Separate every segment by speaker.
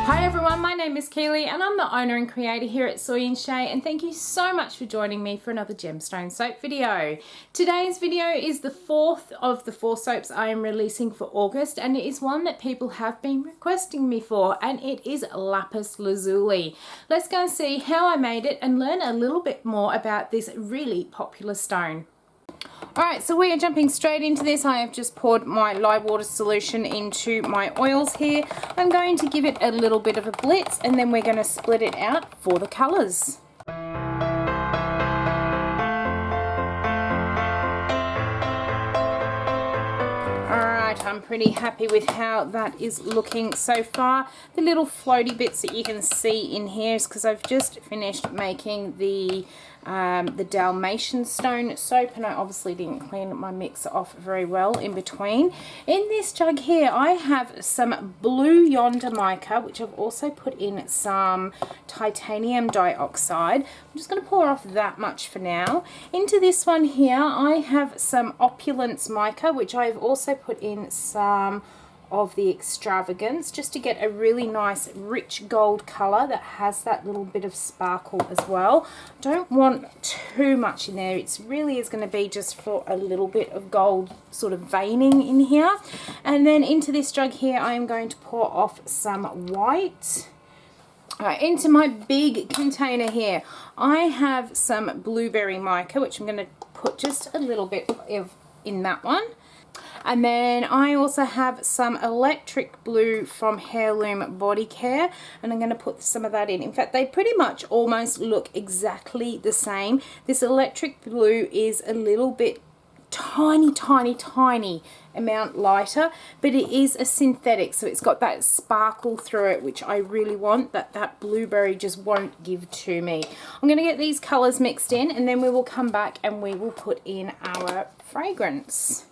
Speaker 1: Hi everyone, my name is Keely and I'm the owner and creator here at Soy and Shea, and thank you so much for joining me for another gemstone soap video. Today's video is the fourth of the 4 soaps I am releasing for August, and it is one that people have been requesting me for, and it is Lapis Lazuli. Let's go and see how I made it and learn a little bit more about this really popular stone. Alright, so we are jumping straight into this. I have just poured my lye water solution into my oils here. I'm going to give it a little bit of a blitz and then we're going to split it out for the colours. I'm pretty happy with how that is looking so far. The little floaty bits that you can see in here is because I've just finished making the Dalmatian stone soap, and I obviously didn't clean my mix off very well in between. In this jug here I have some blue yonder mica, which I've also put in some titanium dioxide. I'm just going to pour off that much for now. Into this one here I have some opulence mica, which I've also put in some of the extravagance, just to get a really nice rich gold color that has that little bit of sparkle as well. Don't want too much in there. It really is going to be just for a little bit of gold sort of veining in here. And then into this jug here I am going to pour off some white. Alright, into my big container here I have some blueberry mica, which I'm going to put just a little bit of in that one. And then I also have some electric blue from Heirloom Body Care, and I'm going to put some of that in. In fact, they pretty much almost look exactly the same. This electric blue is a little bit tiny amount lighter, but it is a synthetic, so it's got that sparkle through it, which I really want, that blueberry just won't give to me. I'm going to get these colors mixed in and then we will come back and we will put in our fragrance.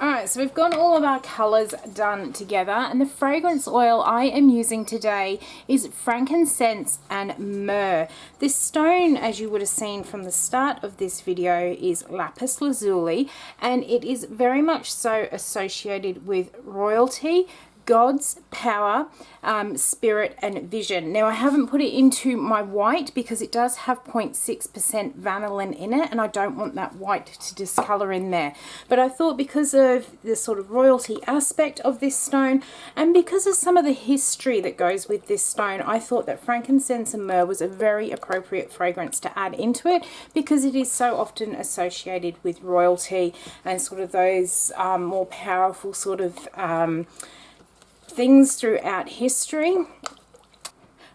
Speaker 1: Alright, so we've got all of our colours done together, and the fragrance oil I am using today is frankincense and myrrh. This stone, as you would have seen from the start of this video, is lapis lazuli, and it is very much so associated with royalty, God's power, spirit and vision. Now I haven't put it into my white because it does have 0.6% vanillin in it, and I don't want that white to discolor in there. But I thought because of the sort of royalty aspect of this stone and because of some of the history that goes with this stone, I thought that frankincense and myrrh was a very appropriate fragrance to add into it, because it is so often associated with royalty and sort of those more powerful sort of things throughout history.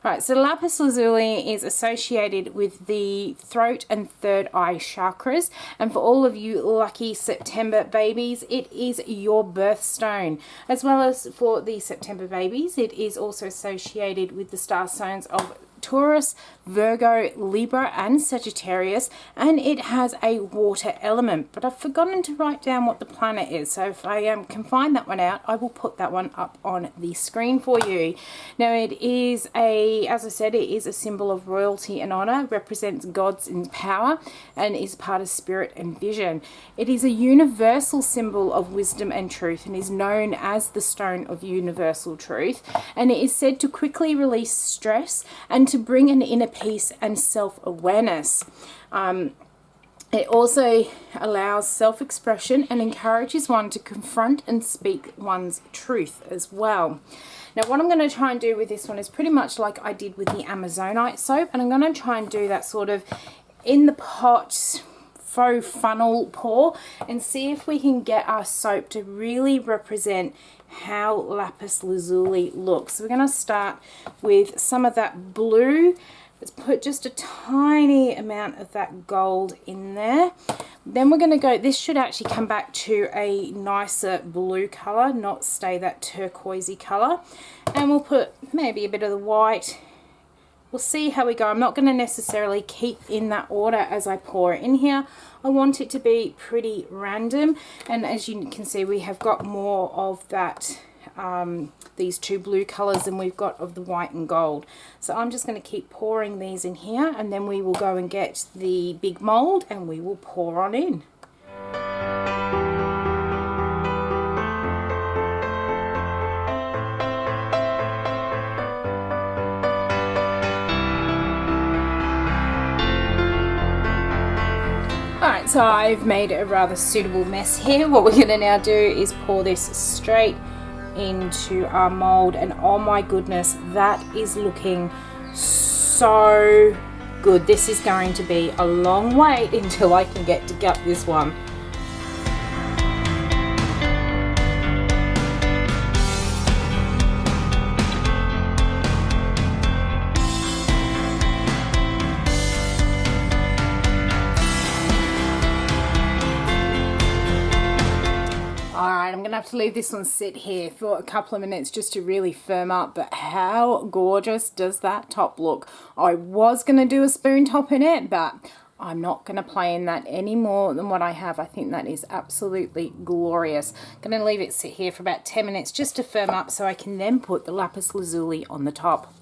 Speaker 1: Right, so lapis lazuli is associated with the throat and third eye chakras, and for all of you lucky September babies, it is your birthstone. As well as for the September babies, it is also associated with the star signs of Taurus, Virgo, Libra and Sagittarius, and it has a water element, but I've forgotten to write down what the planet is, so if I can find that one out, I will put that one up on the screen for you. Now it is as I said, it is a symbol of royalty and honor, represents God's power and is part of spirit and vision. It is a universal symbol of wisdom and truth and is known as the stone of universal truth, and it is said to quickly release stress and to bring an inner peace and self-awareness. It also allows self-expression and encourages one to confront and speak one's truth as well. Now what I'm going to try and do with this one is pretty much like I did with the Amazonite soap, and I'm going to try and do that sort of in the pot faux funnel pour and see if we can get our soap to really represent how lapis lazuli looks. So we're going to start with some of that blue. Let's put just a tiny amount of that gold in there. Then we're going to go, this should actually come back to a nicer blue color, not stay that turquoisey color. And we'll put maybe a bit of the white. We'll see how we go. I'm not going to necessarily keep in that order as I pour it in here. I want it to be pretty random, and as you can see we have got more of that these two blue colors than we've got of the white and gold. So I'm just going to keep pouring these in here, and then we will go and get the big mold and we will pour on in. Alright, so I've made a rather suitable mess here. What we're going to now do is pour this straight into our mold, and oh my goodness, that is looking so good. This is going to be a long wait until I can get to gut this one. Alright, I'm going to have to leave this one sit here for a couple of minutes just to really firm up, but how gorgeous does that top look? I was going to do a spoon top in it, but I'm not going to play in that any more than what I have. I think that is absolutely glorious. I'm going to leave it sit here for about 10 minutes just to firm up so I can then put the lapis lazuli on the top.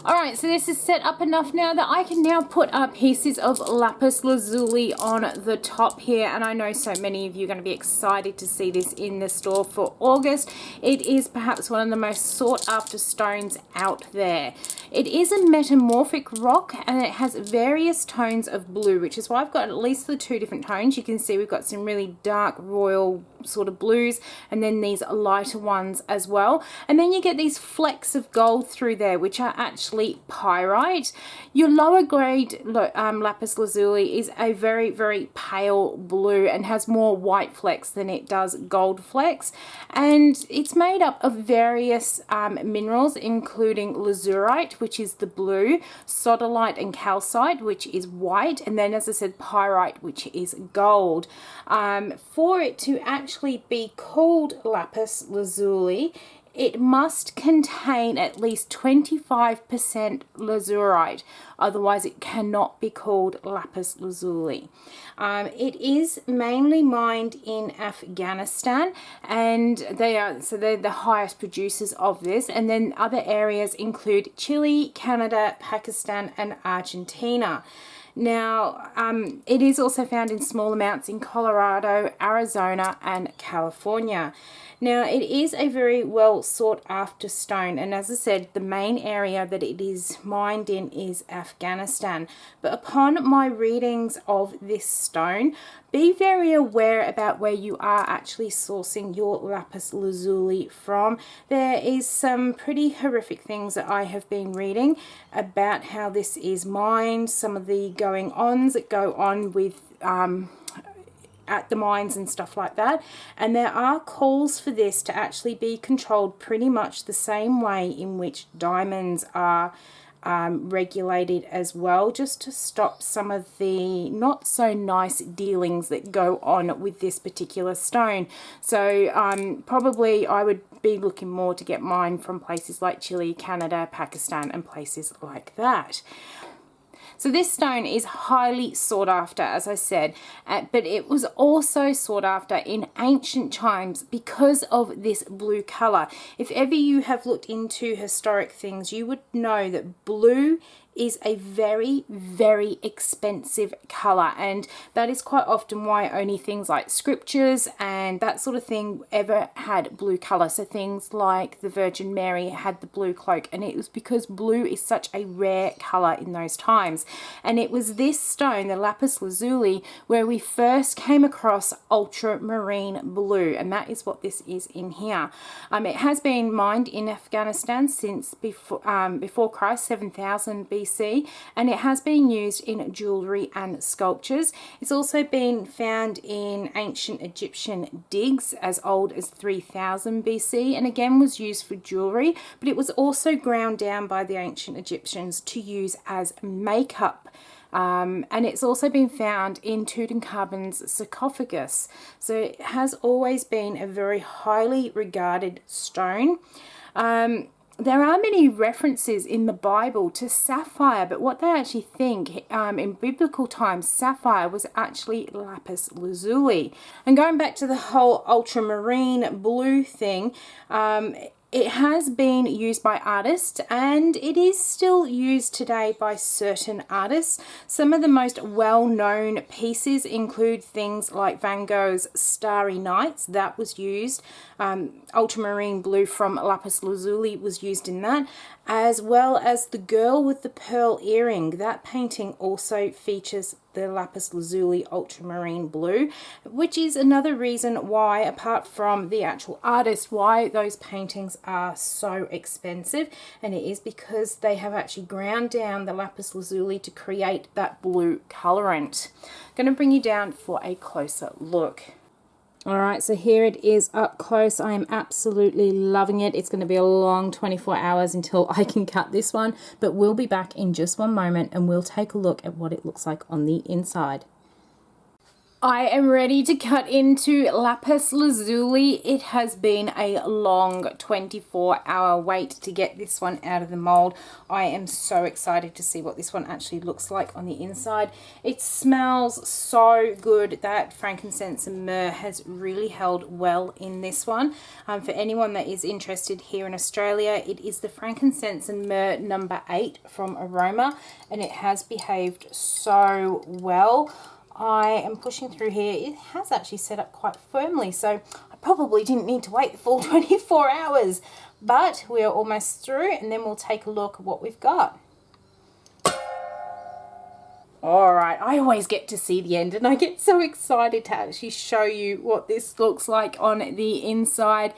Speaker 1: Alright, so this is set up enough now that I can now put pieces of lapis lazuli on the top here, and I know so many of you are going to be excited to see this in the store for August. It is perhaps one of the most sought after stones out there. It is a metamorphic rock and it has various tones of blue, which is why I've got at least the two different tones. You can see we've got some really dark royal sort of blues and then these lighter ones as well. And then you get these flecks of gold through there, which are actually pyrite. Your lower grade lapis lazuli is a very, very pale blue and has more white flecks than it does gold flecks. And it's made up of various minerals, including lazurite, which is the blue, sodalite and calcite, which is white, and then, as I said, pyrite, which is gold. For it to actually be called lapis lazuli, it must contain at least 25% lazurite, otherwise it cannot be called lapis lazuli. It is mainly mined in Afghanistan, and they're the highest producers of this, and then other areas include Chile, Canada, Pakistan and Argentina. Now, it is also found in small amounts in Colorado, Arizona and California. Now, it is a very well sought after stone, and as I said, the main area that it is mined in is Afghanistan. But upon my readings of this stone, be very aware about where you are actually sourcing your lapis lazuli from. There is some pretty horrific things that I have been reading about how this is mined, some of the going-ons that go on with at the mines and stuff like that, and there are calls for this to actually be controlled pretty much the same way in which diamonds are regulated as well, just to stop some of the not so nice dealings that go on with this particular stone. So probably I would be looking more to get mine from places like Chile, Canada, Pakistan and places like that. So this stone is highly sought after, as I said, but it was also sought after in ancient times because of this blue color. If ever you have looked into historic things, you would know that blue is a very, very expensive color, and that is quite often why only things like scriptures and that sort of thing ever had blue color. So things like the Virgin Mary had the blue cloak, and it was because blue is such a rare color in those times. And it was this stone, the lapis lazuli, where we first came across ultramarine blue, and that is what this is in here. It has been mined in Afghanistan since before Christ, 7000 BC, and it has been used in jewelry and sculptures. It's also been found in ancient Egyptian digs as old as 3000 BC, and again was used for jewelry, but it was also ground down by the ancient Egyptians to use as makeup. And it's also been found in Tutankhamun's sarcophagus. So it has always been a very highly regarded stone. There are many references in the Bible to sapphire, but what they actually think in biblical times, sapphire was actually lapis lazuli. And going back to the whole ultramarine blue thing, it has been used by artists, and it is still used today by certain artists. Some of the most well-known pieces include things like Van Gogh's Starry Nights. That was used. Ultramarine blue from lapis lazuli was used in that, as well as The Girl with the Pearl Earring. That painting also features the Lapis Lazuli Ultramarine Blue, which is another reason why, apart from the actual artist, why those paintings are so expensive, and it is because they have actually ground down the Lapis Lazuli to create that blue colorant. I'm going to bring you down for a closer look. Alright, so here it is up close. I am absolutely loving it. It's going to be a long 24 hours until I can cut this one, but we'll be back in just one moment and we'll take a look at what it looks like on the inside. I am ready to cut into Lapis Lazuli. It has been a long 24-hour wait to get this one out of the mold. I am so excited to see what this one actually looks like on the inside. It smells so good. That frankincense and myrrh has really held well in this one. For anyone that is interested here in Australia, it is the frankincense and myrrh number 8 from Aroma, and it has behaved so well. I am pushing through here. It has actually set up quite firmly, so I probably didn't need to wait the full 24 hours. But we are almost through, and then we'll take a look at what we've got. Alright, I always get to see the end, and I get so excited to actually show you what this looks like on the inside.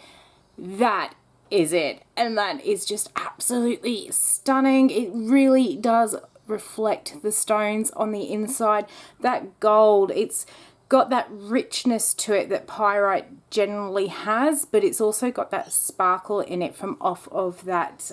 Speaker 1: That is it, and that is just absolutely stunning. It really does reflect the stones on the inside. That gold, it's got that richness to it that pyrite generally has, but it's also got that sparkle in it from off of that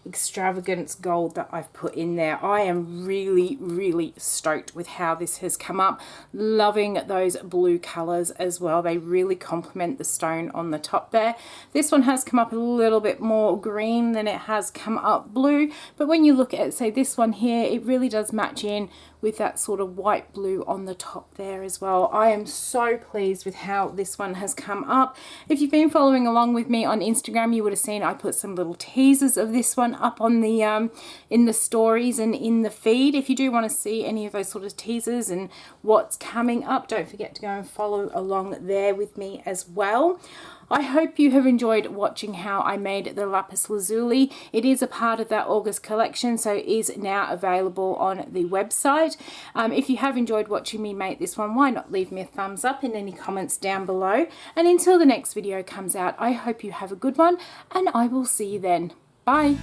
Speaker 1: extravagance gold that I've put in there. I am really stoked with how this has come up. Loving those blue colors as well. They really complement the stone on the top there. This one has come up a little bit more green than it has come up blue, but when you look at, say, this one here, it really does match in with that sort of white blue on the top there as well. I am so pleased with how this one has come up. If you've been following along with me on Instagram, you would have seen I put some little teasers of this one up on the in the stories and in the feed. If you do want to see any of those sort of teasers and what's coming up, don't forget to go and follow along there with me as well. I hope you have enjoyed watching how I made the Lapis Lazuli. It is a part of that August collection, so it is now available on the website. If you have enjoyed watching me make this one, why not leave me a thumbs up in any comments down below. And until the next video comes out, I hope you have a good one, and I will see you then. Bye.